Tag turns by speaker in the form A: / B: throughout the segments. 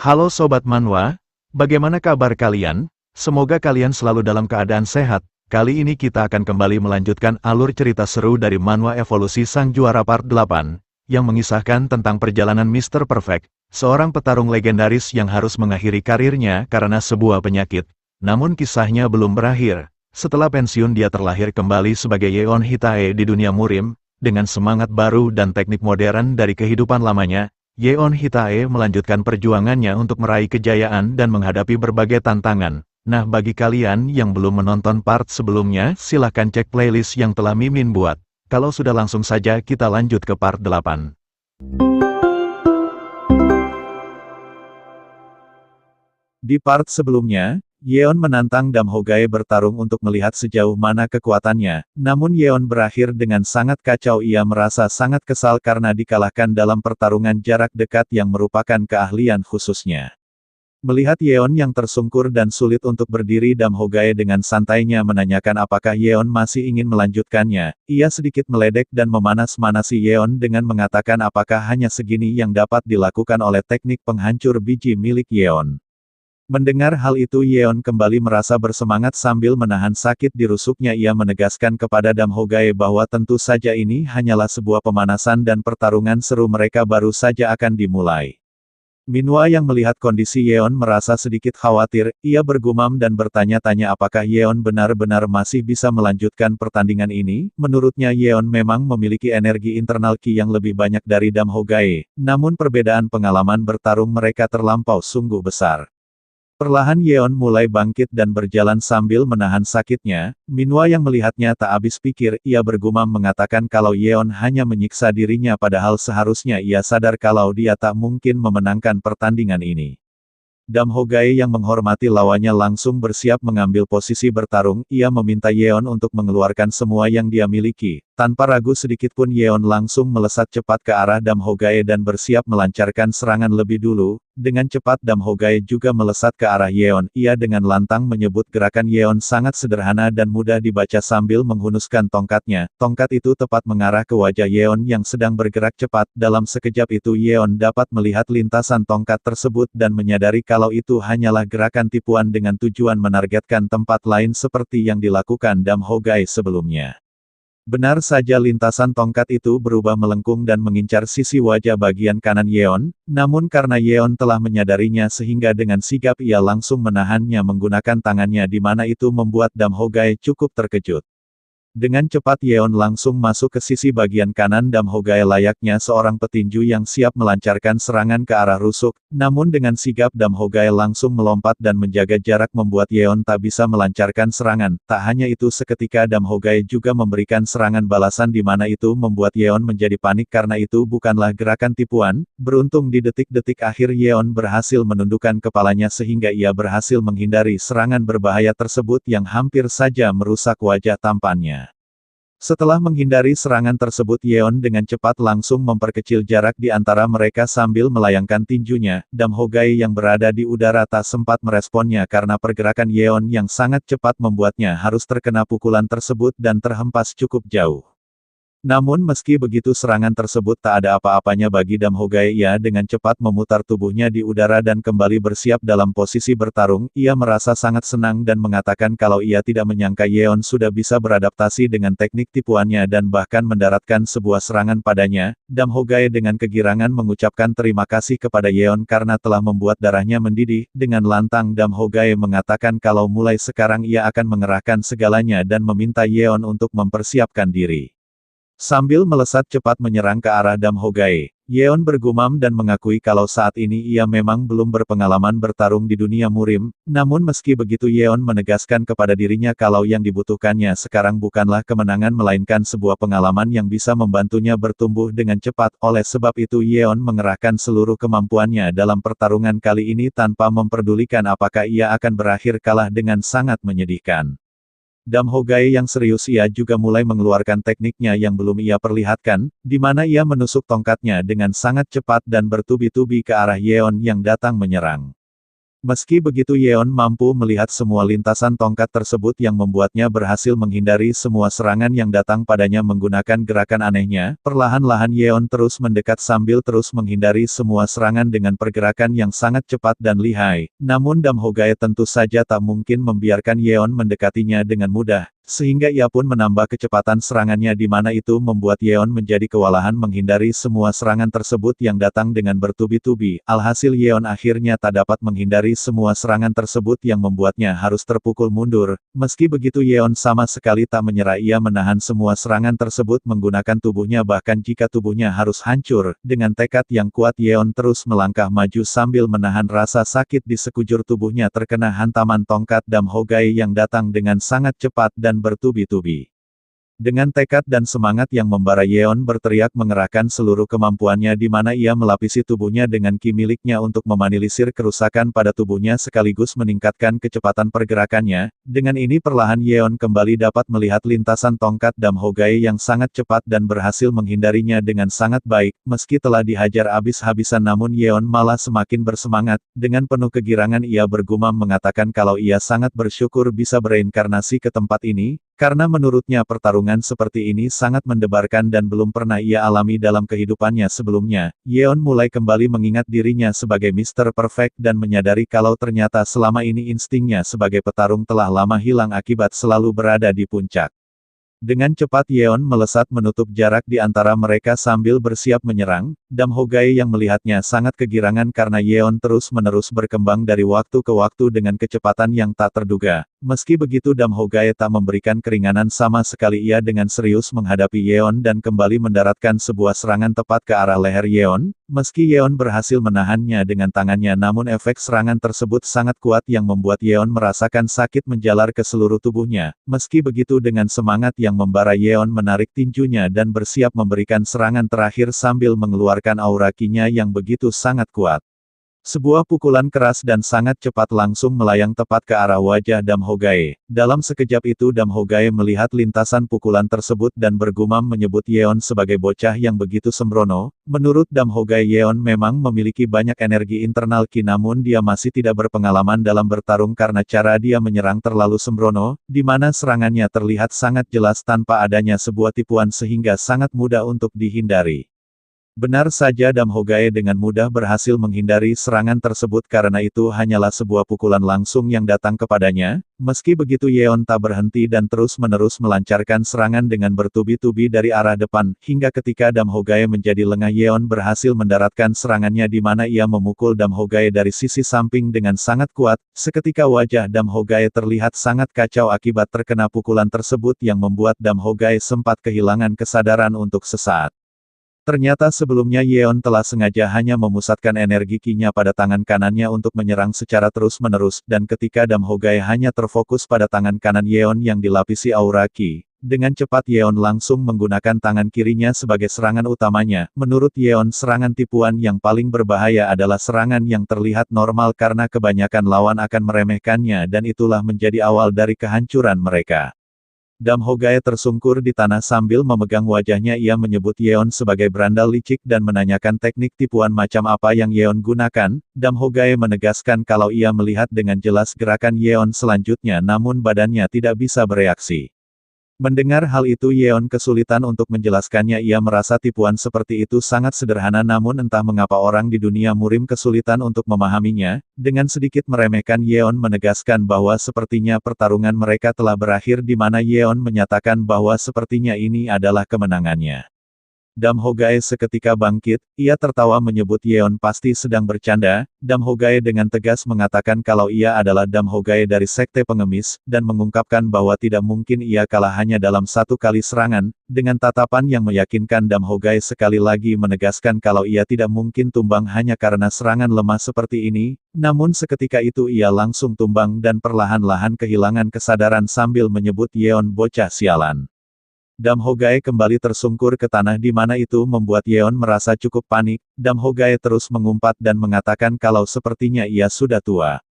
A: Halo Sobat Manhwa, bagaimana kabar kalian? Semoga kalian selalu dalam keadaan sehat. Kali ini kita akan kembali melanjutkan alur cerita seru dari Manhwa Evolusi Sang Juara Part 8, yang mengisahkan tentang perjalanan Mr. Perfect, seorang petarung legendaris yang harus mengakhiri karirnya karena sebuah penyakit. Namun kisahnya belum berakhir. Setelah pensiun dia terlahir kembali sebagai Yeon Hitae di dunia Murim, dengan semangat baru dan teknik modern dari kehidupan lamanya. Yeon Hitae melanjutkan perjuangannya untuk meraih kejayaan dan menghadapi berbagai tantangan. Nah, bagi kalian yang belum menonton part sebelumnya, silahkan cek playlist yang telah Mimin buat. Kalau sudah, langsung saja kita lanjut ke part 8. Di part sebelumnya, Yeon menantang Dam Hogae bertarung untuk melihat sejauh mana kekuatannya, namun Yeon berakhir dengan sangat kacau. Ia merasa sangat kesal karena dikalahkan dalam pertarungan jarak dekat yang merupakan keahlian khususnya. Melihat Yeon yang tersungkur dan sulit untuk berdiri, Dam Hogae dengan santainya menanyakan apakah Yeon masih ingin melanjutkannya. Ia sedikit meledek dan memanas-manasi Yeon dengan mengatakan apakah hanya segini yang dapat dilakukan oleh teknik penghancur biji milik Yeon. Mendengar hal itu, Yeon kembali merasa bersemangat sambil menahan sakit di rusuknya. Ia menegaskan kepada Dam Hogae bahwa tentu saja ini hanyalah sebuah pemanasan dan pertarungan seru mereka baru saja akan dimulai. Minhwa yang melihat kondisi Yeon merasa sedikit khawatir. Ia bergumam dan bertanya-tanya apakah Yeon benar-benar masih bisa melanjutkan pertandingan ini. Menurutnya Yeon memang memiliki energi internal Ki yang lebih banyak dari Dam Hogae, namun perbedaan pengalaman bertarung mereka terlampau sungguh besar. Perlahan Yeon mulai bangkit dan berjalan sambil menahan sakitnya. Minhwa yang melihatnya tak habis pikir. Ia bergumam mengatakan kalau Yeon hanya menyiksa dirinya, padahal seharusnya ia sadar kalau dia tak mungkin memenangkan pertandingan ini. Dam Hogae yang menghormati lawannya langsung bersiap mengambil posisi bertarung. Ia meminta Yeon untuk mengeluarkan semua yang dia miliki. Tanpa ragu sedikit pun Yeon langsung melesat cepat ke arah Dam Hogae dan bersiap melancarkan serangan lebih dulu. Dengan cepat Dam Hogae juga melesat ke arah Yeon. Ia dengan lantang menyebut gerakan Yeon sangat sederhana dan mudah dibaca sambil menghunuskan tongkatnya. Tongkat itu tepat mengarah ke wajah Yeon yang sedang bergerak cepat. Dalam sekejap itu Yeon dapat melihat lintasan tongkat tersebut dan menyadari kalau itu hanyalah gerakan tipuan dengan tujuan menargetkan tempat lain seperti yang dilakukan Dam Hogae sebelumnya. Benar saja, lintasan tongkat itu berubah melengkung dan mengincar sisi wajah bagian kanan Yeon, namun karena Yeon telah menyadarinya sehingga dengan sigap ia langsung menahannya menggunakan tangannya, di mana itu membuat Dam Hogae cukup terkejut. Dengan cepat Yeon langsung masuk ke sisi bagian kanan Dam Hogae layaknya seorang petinju yang siap melancarkan serangan ke arah rusuk, namun dengan sigap Dam Hogae langsung melompat dan menjaga jarak membuat Yeon tak bisa melancarkan serangan. Tak hanya itu, seketika Dam Hogae juga memberikan serangan balasan di mana itu membuat Yeon menjadi panik karena itu bukanlah gerakan tipuan. Beruntung di detik-detik akhir Yeon berhasil menundukkan kepalanya sehingga ia berhasil menghindari serangan berbahaya tersebut yang hampir saja merusak wajah tampannya. Setelah menghindari serangan tersebut, Yeon dengan cepat langsung memperkecil jarak di antara mereka sambil melayangkan tinjunya. Dam Hogae yang berada di udara tak sempat meresponnya karena pergerakan Yeon yang sangat cepat membuatnya harus terkena pukulan tersebut dan terhempas cukup jauh. Namun meski begitu serangan tersebut tak ada apa-apanya bagi Dam Hogae. Ia dengan cepat memutar tubuhnya di udara dan kembali bersiap dalam posisi bertarung. Ia merasa sangat senang dan mengatakan kalau ia tidak menyangka Yeon sudah bisa beradaptasi dengan teknik tipuannya dan bahkan mendaratkan sebuah serangan padanya. Dam Hogae dengan kegirangan mengucapkan terima kasih kepada Yeon karena telah membuat darahnya mendidih. Dengan lantang Dam Hogae mengatakan kalau mulai sekarang ia akan mengerahkan segalanya dan meminta Yeon untuk mempersiapkan diri. Sambil melesat cepat menyerang ke arah Dam Hogae, Yeon bergumam dan mengakui kalau saat ini ia memang belum berpengalaman bertarung di dunia Murim. Namun meski begitu Yeon menegaskan kepada dirinya kalau yang dibutuhkannya sekarang bukanlah kemenangan melainkan sebuah pengalaman yang bisa membantunya bertumbuh dengan cepat. Oleh sebab itu Yeon mengerahkan seluruh kemampuannya dalam pertarungan kali ini tanpa memperdulikan apakah ia akan berakhir kalah dengan sangat menyedihkan. Dam Hogae yang serius ia juga mulai mengeluarkan tekniknya yang belum ia perlihatkan, di mana ia menusuk tongkatnya dengan sangat cepat dan bertubi-tubi ke arah Yeon yang datang menyerang. Meski begitu Yeon mampu melihat semua lintasan tongkat tersebut yang membuatnya berhasil menghindari semua serangan yang datang padanya menggunakan gerakan anehnya. Perlahan-lahan Yeon terus mendekat sambil terus menghindari semua serangan dengan pergerakan yang sangat cepat dan lihai. Namun Dam Hogae tentu saja tak mungkin membiarkan Yeon mendekatinya dengan mudah. Sehingga ia pun menambah kecepatan serangannya di mana itu membuat Yeon menjadi kewalahan menghindari semua serangan tersebut yang datang dengan bertubi-tubi. Alhasil Yeon akhirnya tak dapat menghindari semua serangan tersebut yang membuatnya harus terpukul mundur. Meski begitu Yeon sama sekali tak menyerah, ia menahan semua serangan tersebut menggunakan tubuhnya bahkan jika tubuhnya harus hancur. Dengan tekad yang kuat Yeon terus melangkah maju sambil menahan rasa sakit di sekujur tubuhnya terkena hantaman tongkat Dam Hogae yang datang dengan sangat cepat dan bertubi-tubi. Dengan tekad dan semangat yang membara Yeon berteriak mengerahkan seluruh kemampuannya di mana ia melapisi tubuhnya dengan ki miliknya untuk memanilisir kerusakan pada tubuhnya sekaligus meningkatkan kecepatan pergerakannya. Dengan ini perlahan Yeon kembali dapat melihat lintasan tongkat Dam Hogae yang sangat cepat dan berhasil menghindarinya dengan sangat baik. Meski telah dihajar habis-habisan namun Yeon malah semakin bersemangat. Dengan penuh kegirangan ia bergumam mengatakan kalau ia sangat bersyukur bisa bereinkarnasi ke tempat ini. Karena menurutnya pertarungan seperti ini sangat mendebarkan dan belum pernah ia alami dalam kehidupannya sebelumnya. Yeon mulai kembali mengingat dirinya sebagai Mr. Perfect dan menyadari kalau ternyata selama ini instingnya sebagai petarung telah lama hilang akibat selalu berada di puncak. Dengan cepat Yeon melesat menutup jarak di antara mereka sambil bersiap menyerang. Dam Hogae yang melihatnya sangat kegirangan karena Yeon terus-menerus berkembang dari waktu ke waktu dengan kecepatan yang tak terduga. Meski begitu Dam Hogae tak memberikan keringanan sama sekali, ia dengan serius menghadapi Yeon dan kembali mendaratkan sebuah serangan tepat ke arah leher Yeon. Meski Yeon berhasil menahannya dengan tangannya namun efek serangan tersebut sangat kuat yang membuat Yeon merasakan sakit menjalar ke seluruh tubuhnya. Meski begitu dengan semangat yang membara Yeon menarik tinjunya dan bersiap memberikan serangan terakhir sambil mengeluarkan aura ki-nya yang begitu sangat kuat. Sebuah pukulan keras dan sangat cepat langsung melayang tepat ke arah wajah Dam Hogae. Dalam sekejap itu Dam Hogae melihat lintasan pukulan tersebut dan bergumam menyebut Yeon sebagai bocah yang begitu sembrono. Menurut Dam Hogae Yeon memang memiliki banyak energi internal ki namun dia masih tidak berpengalaman dalam bertarung karena cara dia menyerang terlalu sembrono, di mana serangannya terlihat sangat jelas tanpa adanya sebuah tipuan sehingga sangat mudah untuk dihindari. Benar saja Dam Hogae dengan mudah berhasil menghindari serangan tersebut karena itu hanyalah sebuah pukulan langsung yang datang kepadanya. Meski begitu Yeon tak berhenti dan terus-menerus melancarkan serangan dengan bertubi-tubi dari arah depan, hingga ketika Dam Hogae menjadi lengah Yeon berhasil mendaratkan serangannya di mana ia memukul Dam Hogae dari sisi samping dengan sangat kuat. Seketika wajah Dam Hogae terlihat sangat kacau akibat terkena pukulan tersebut yang membuat Dam Hogae sempat kehilangan kesadaran untuk sesaat. Ternyata sebelumnya Yeon telah sengaja hanya memusatkan energi ki-nya pada tangan kanannya untuk menyerang secara terus-menerus, dan ketika Dam Hogae hanya terfokus pada tangan kanan Yeon yang dilapisi aura ki, dengan cepat Yeon langsung menggunakan tangan kirinya sebagai serangan utamanya. Menurut Yeon serangan tipuan yang paling berbahaya adalah serangan yang terlihat normal karena kebanyakan lawan akan meremehkannya dan itulah menjadi awal dari kehancuran mereka. Dam Hogae tersungkur di tanah sambil memegang wajahnya, ia menyebut Yeon sebagai berandal licik dan menanyakan teknik tipuan macam apa yang Yeon gunakan. Dam Hogae menegaskan kalau ia melihat dengan jelas gerakan Yeon selanjutnya namun badannya tidak bisa bereaksi. Mendengar hal itu Yeon kesulitan untuk menjelaskannya, ia merasa tipuan seperti itu sangat sederhana namun entah mengapa orang di dunia murim kesulitan untuk memahaminya. Dengan sedikit meremehkan Yeon menegaskan bahwa sepertinya pertarungan mereka telah berakhir di mana Yeon menyatakan bahwa sepertinya ini adalah kemenangannya. Dam Hogae seketika bangkit, ia tertawa menyebut Yeon pasti sedang bercanda. Dam Hogae dengan tegas mengatakan kalau ia adalah Dam Hogae dari Sekte Pengemis, dan mengungkapkan bahwa tidak mungkin ia kalah hanya dalam satu kali serangan. Dengan tatapan yang meyakinkan Dam Hogae sekali lagi menegaskan kalau ia tidak mungkin tumbang hanya karena serangan lemah seperti ini. Namun seketika itu ia langsung tumbang dan perlahan-lahan kehilangan kesadaran sambil menyebut Yeon bocah sialan. Dam Hogae kembali tersungkur ke tanah di mana itu membuat Yeon merasa cukup panik. Dam Hogae terus mengumpat dan mengatakan kalau sepertinya ia sudah tua.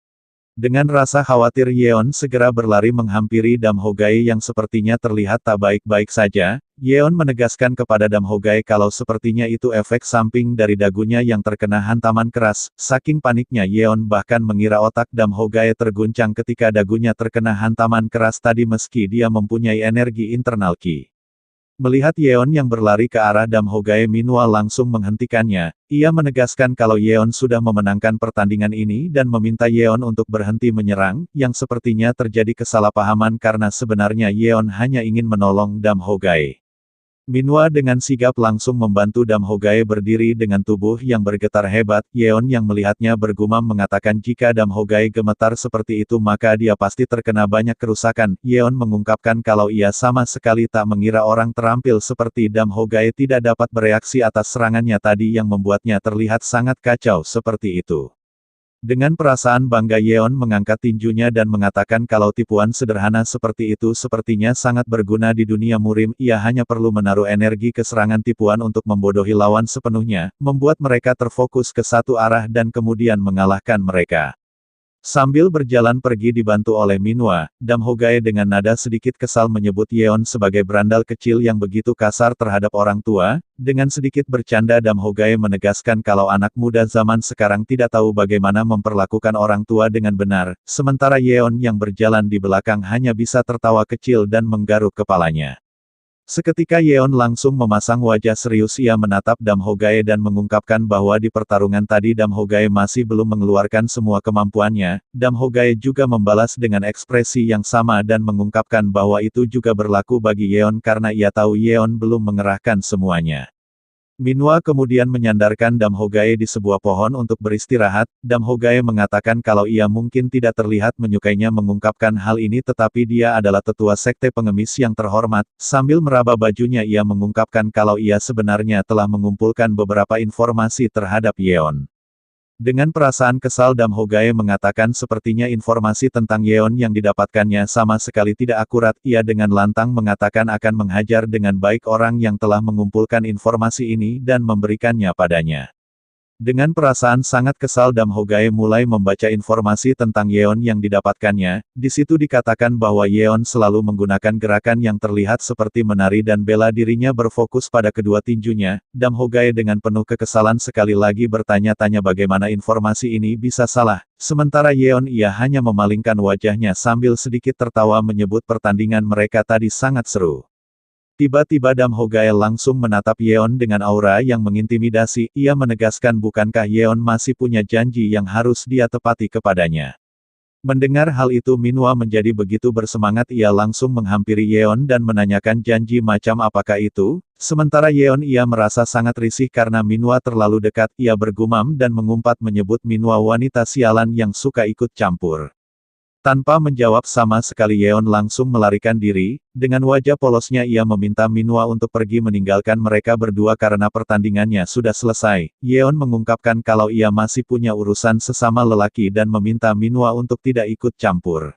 A: Dengan rasa khawatir Yeon segera berlari menghampiri Dam Hogae yang sepertinya terlihat tak baik-baik saja. Yeon menegaskan kepada Dam Hogae kalau sepertinya itu efek samping dari dagunya yang terkena hantaman keras. Saking paniknya Yeon bahkan mengira otak Dam Hogae terguncang ketika dagunya terkena hantaman keras tadi meski dia mempunyai energi internal Ki. Melihat Yeon yang berlari ke arah Dam Hogae, Minwa langsung menghentikannya. Ia menegaskan kalau Yeon sudah memenangkan pertandingan ini dan meminta Yeon untuk berhenti menyerang, yang sepertinya terjadi kesalahpahaman karena sebenarnya Yeon hanya ingin menolong Dam Hogae. Minwa dengan sigap langsung membantu Dam Hogae berdiri dengan tubuh yang bergetar hebat. Yeon yang melihatnya bergumam mengatakan jika Dam Hogae gemetar seperti itu maka dia pasti terkena banyak kerusakan. Yeon mengungkapkan kalau ia sama sekali tak mengira orang terampil seperti Dam Hogae tidak dapat bereaksi atas serangannya tadi yang membuatnya terlihat sangat kacau seperti itu. Dengan perasaan bangga Yeon mengangkat tinjunya dan mengatakan kalau tipuan sederhana seperti itu sepertinya sangat berguna di dunia murim. Ia hanya perlu menaruh energi ke serangan tipuan untuk membodohi lawan sepenuhnya, membuat mereka terfokus ke satu arah dan kemudian mengalahkan mereka. Sambil berjalan pergi dibantu oleh Minwa, Dam Hogae dengan nada sedikit kesal menyebut Yeon sebagai berandal kecil yang begitu kasar terhadap orang tua. Dengan sedikit bercanda Dam Hogae menegaskan kalau anak muda zaman sekarang tidak tahu bagaimana memperlakukan orang tua dengan benar, sementara Yeon yang berjalan di belakang hanya bisa tertawa kecil dan menggaruk kepalanya. Seketika Yeon langsung memasang wajah serius. Ia menatap Dam Hogae dan mengungkapkan bahwa di pertarungan tadi Dam Hogae masih belum mengeluarkan semua kemampuannya. Dam Hogae juga membalas dengan ekspresi yang sama dan mengungkapkan bahwa itu juga berlaku bagi Yeon karena ia tahu Yeon belum mengerahkan semuanya. Minwa kemudian menyandarkan Dam Hogae di sebuah pohon untuk beristirahat. Dam Hogae mengatakan kalau ia mungkin tidak terlihat menyukainya mengungkapkan hal ini tetapi dia adalah tetua sekte pengemis yang terhormat. Sambil meraba bajunya ia mengungkapkan kalau ia sebenarnya telah mengumpulkan beberapa informasi terhadap Yeon. Dengan perasaan kesal Dam Hogae mengatakan sepertinya informasi tentang Yeon yang didapatkannya sama sekali tidak akurat. Ia dengan lantang mengatakan akan menghajar dengan baik orang yang telah mengumpulkan informasi ini dan memberikannya padanya. Dengan perasaan sangat kesal Dam Hogae mulai membaca informasi tentang Yeon yang didapatkannya. Di situ dikatakan bahwa Yeon selalu menggunakan gerakan yang terlihat seperti menari dan bela dirinya berfokus pada kedua tinjunya. Dam Hogae dengan penuh kekesalan sekali lagi bertanya-tanya bagaimana informasi ini bisa salah. Sementara Yeon ia hanya memalingkan wajahnya sambil sedikit tertawa menyebut pertandingan mereka tadi sangat seru. Tiba-tiba Dam Hogae langsung menatap Yeon dengan aura yang mengintimidasi. Ia menegaskan bukankah Yeon masih punya janji yang harus dia tepati kepadanya. Mendengar hal itu Minwa menjadi begitu bersemangat ia langsung menghampiri Yeon dan menanyakan janji macam apakah itu. Sementara Yeon ia merasa sangat risih karena Minwa terlalu dekat. Ia bergumam dan mengumpat menyebut Minwa wanita sialan yang suka ikut campur. Tanpa menjawab sama sekali Yeon langsung melarikan diri. Dengan wajah polosnya ia meminta Minwa untuk pergi meninggalkan mereka berdua karena pertandingannya sudah selesai. Yeon mengungkapkan kalau ia masih punya urusan sesama lelaki dan meminta Minwa untuk tidak ikut campur.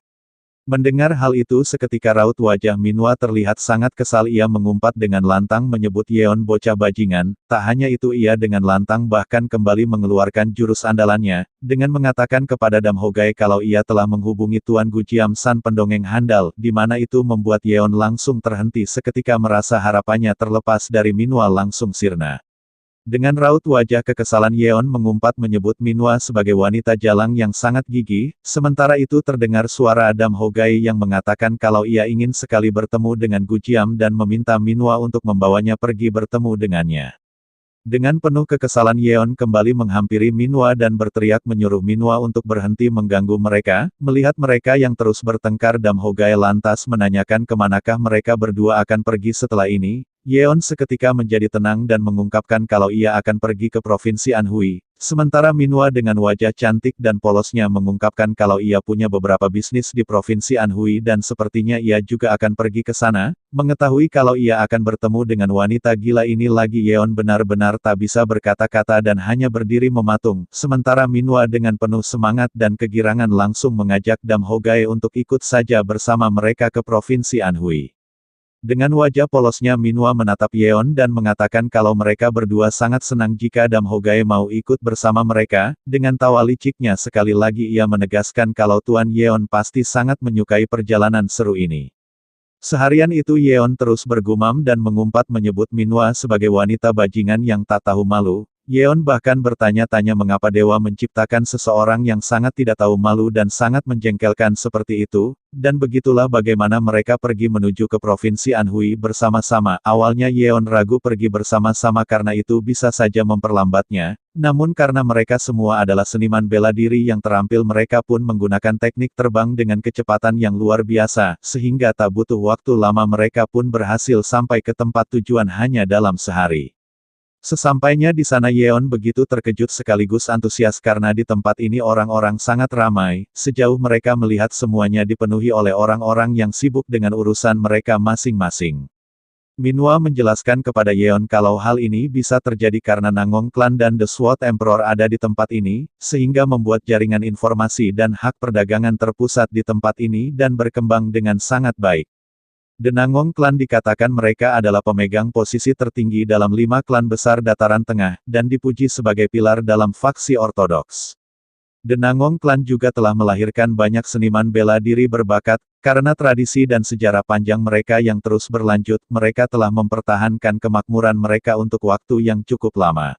A: Mendengar hal itu seketika raut wajah Minwa terlihat sangat kesal. Ia mengumpat dengan lantang menyebut Yeon bocah bajingan. Tak hanya itu ia dengan lantang bahkan kembali mengeluarkan jurus andalannya, dengan mengatakan kepada Dam Hogae kalau ia telah menghubungi Tuan Gujiam San pendongeng handal, di mana itu membuat Yeon langsung terhenti seketika merasa harapannya terlepas dari Minwa langsung sirna. Dengan raut wajah kekesalan Yeon mengumpat menyebut Minwa sebagai wanita jalang yang sangat gigih. Sementara itu terdengar suara Dam Hogae yang mengatakan kalau ia ingin sekali bertemu dengan Gujiam dan meminta Minwa untuk membawanya pergi bertemu dengannya. Dengan penuh kekesalan Yeon kembali menghampiri Minwa dan berteriak menyuruh Minwa untuk berhenti mengganggu mereka. Melihat mereka yang terus bertengkar Dam Hogae lantas menanyakan kemanakah mereka berdua akan pergi setelah ini. Yeon seketika menjadi tenang dan mengungkapkan kalau ia akan pergi ke Provinsi Anhui. Sementara Minwa dengan wajah cantik dan polosnya mengungkapkan kalau ia punya beberapa bisnis di Provinsi Anhui dan sepertinya ia juga akan pergi ke sana. Mengetahui kalau ia akan bertemu dengan wanita gila ini lagi Yeon benar-benar tak bisa berkata-kata dan hanya berdiri mematung. Sementara Minwa dengan penuh semangat dan kegirangan langsung mengajak Dam Hogae untuk ikut saja bersama mereka ke Provinsi Anhui. Dengan wajah polosnya Minwa menatap Yeon dan mengatakan kalau mereka berdua sangat senang jika Dam Hogae mau ikut bersama mereka, dengan tawa liciknya sekali lagi ia menegaskan kalau Tuan Yeon pasti sangat menyukai perjalanan seru ini. Seharian itu Yeon terus bergumam dan mengumpat menyebut Minwa sebagai wanita bajingan yang tak tahu malu. Yeon bahkan bertanya-tanya mengapa dewa menciptakan seseorang yang sangat tidak tahu malu dan sangat menjengkelkan seperti itu, dan begitulah bagaimana mereka pergi menuju ke Provinsi Anhui bersama-sama. Awalnya Yeon ragu pergi bersama-sama karena itu bisa saja memperlambatnya, namun karena mereka semua adalah seniman bela diri yang terampil mereka pun menggunakan teknik terbang dengan kecepatan yang luar biasa, sehingga tak butuh waktu lama mereka pun berhasil sampai ke tempat tujuan hanya dalam sehari. Sesampainya di sana Yeon begitu terkejut sekaligus antusias karena di tempat ini orang-orang sangat ramai, sejauh mereka melihat semuanya dipenuhi oleh orang-orang yang sibuk dengan urusan mereka masing-masing. Minwa menjelaskan kepada Yeon kalau hal ini bisa terjadi karena Nangong Clan dan The Sword Emperor ada di tempat ini, sehingga membuat jaringan informasi dan hak perdagangan terpusat di tempat ini dan berkembang dengan sangat baik. The Nangong Clan dikatakan mereka adalah pemegang posisi tertinggi dalam 5 klan besar Dataran Tengah, dan dipuji sebagai pilar dalam faksi ortodoks. The Nangong Clan juga telah melahirkan banyak seniman bela diri berbakat, karena tradisi dan sejarah panjang mereka yang terus berlanjut, mereka telah mempertahankan kemakmuran mereka untuk waktu yang cukup lama.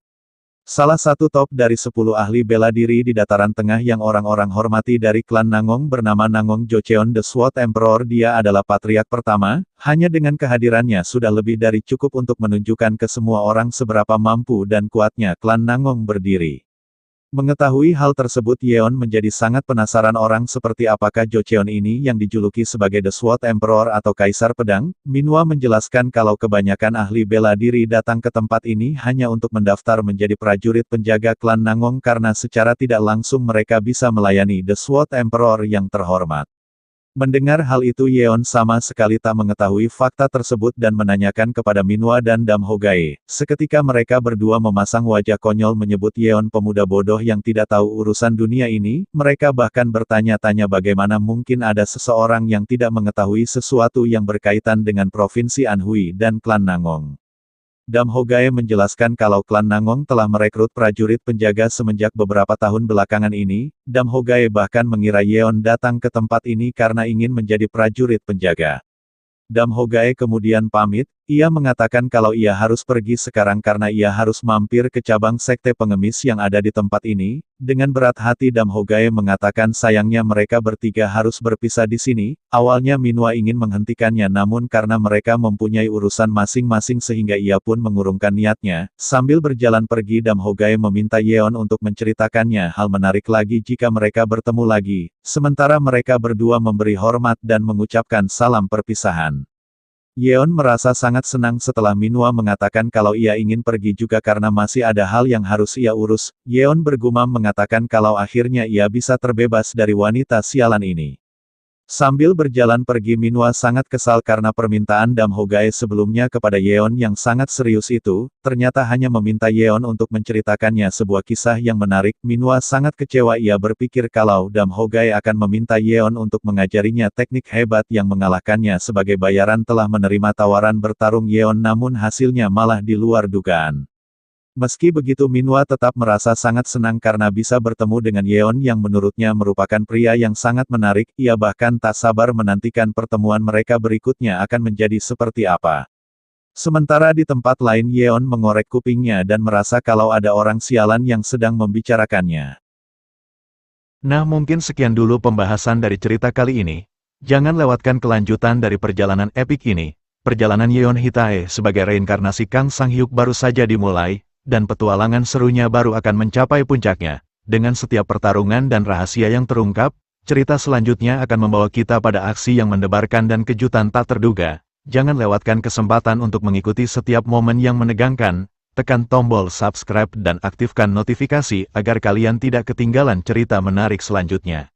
A: Salah satu top dari 10 ahli bela diri di Dataran Tengah yang orang-orang hormati dari klan Nangong bernama Nangong Jocheon The Sword Emperor. Dia adalah patriark pertama, hanya dengan kehadirannya sudah lebih dari cukup untuk menunjukkan ke semua orang seberapa mampu dan kuatnya klan Nangong berdiri. Mengetahui hal tersebut Yeon menjadi sangat penasaran orang seperti apakah Jocheon ini yang dijuluki sebagai The Sword Emperor atau Kaisar Pedang. Minwa menjelaskan kalau kebanyakan ahli bela diri datang ke tempat ini hanya untuk mendaftar menjadi prajurit penjaga klan Nangong karena secara tidak langsung mereka bisa melayani The Sword Emperor yang terhormat. Mendengar hal itu Yeon sama sekali tak mengetahui fakta tersebut dan menanyakan kepada Minwa dan Dam Hogae. Seketika mereka berdua memasang wajah konyol menyebut Yeon pemuda bodoh yang tidak tahu urusan dunia ini, mereka bahkan bertanya-tanya bagaimana mungkin ada seseorang yang tidak mengetahui sesuatu yang berkaitan dengan Provinsi Anhui dan klan Nangong. Dam Hogae menjelaskan kalau klan Nangong telah merekrut prajurit penjaga semenjak beberapa tahun belakangan ini. Dam Hogae bahkan mengira Yeon datang ke tempat ini karena ingin menjadi prajurit penjaga. Dam Hogae kemudian pamit, ia mengatakan kalau ia harus pergi sekarang karena ia harus mampir ke cabang sekte pengemis yang ada di tempat ini. Dengan berat hati Dam Hogae mengatakan sayangnya mereka bertiga harus berpisah di sini. Awalnya Minwa ingin menghentikannya namun karena mereka mempunyai urusan masing-masing sehingga ia pun mengurungkan niatnya. Sambil berjalan pergi Dam Hogae meminta Yeon untuk menceritakannya hal menarik lagi jika mereka bertemu lagi. Sementara mereka berdua memberi hormat dan mengucapkan salam perpisahan. Yeon merasa sangat senang setelah Minwa mengatakan kalau ia ingin pergi juga karena masih ada hal yang harus ia urus. Yeon bergumam mengatakan kalau akhirnya ia bisa terbebas dari wanita sialan ini. Sambil berjalan pergi Minwa sangat kesal karena permintaan Dam Hogae sebelumnya kepada Yeon yang sangat serius itu, ternyata hanya meminta Yeon untuk menceritakannya sebuah kisah yang menarik. Minwa sangat kecewa ia berpikir kalau Dam Hogae akan meminta Yeon untuk mengajarinya teknik hebat yang mengalahkannya sebagai bayaran telah menerima tawaran bertarung Yeon namun hasilnya malah di luar dugaan. Meski begitu Minwa tetap merasa sangat senang karena bisa bertemu dengan Yeon yang menurutnya merupakan pria yang sangat menarik, ia bahkan tak sabar menantikan pertemuan mereka berikutnya akan menjadi seperti apa. Sementara di tempat lain Yeon mengorek kupingnya dan merasa kalau ada orang sialan yang sedang membicarakannya.
B: Nah mungkin sekian dulu pembahasan dari cerita kali ini. Jangan lewatkan kelanjutan dari perjalanan epik ini. Perjalanan Yeon Hitae sebagai reinkarnasi Kang Sang-hyuk baru saja dimulai, dan petualangan serunya baru akan mencapai puncaknya. Dengan setiap pertarungan dan rahasia yang terungkap, cerita selanjutnya akan membawa kita pada aksi yang mendebarkan dan kejutan tak terduga. Jangan lewatkan kesempatan untuk mengikuti setiap momen yang menegangkan. Tekan tombol subscribe dan aktifkan notifikasi agar kalian tidak ketinggalan cerita menarik selanjutnya.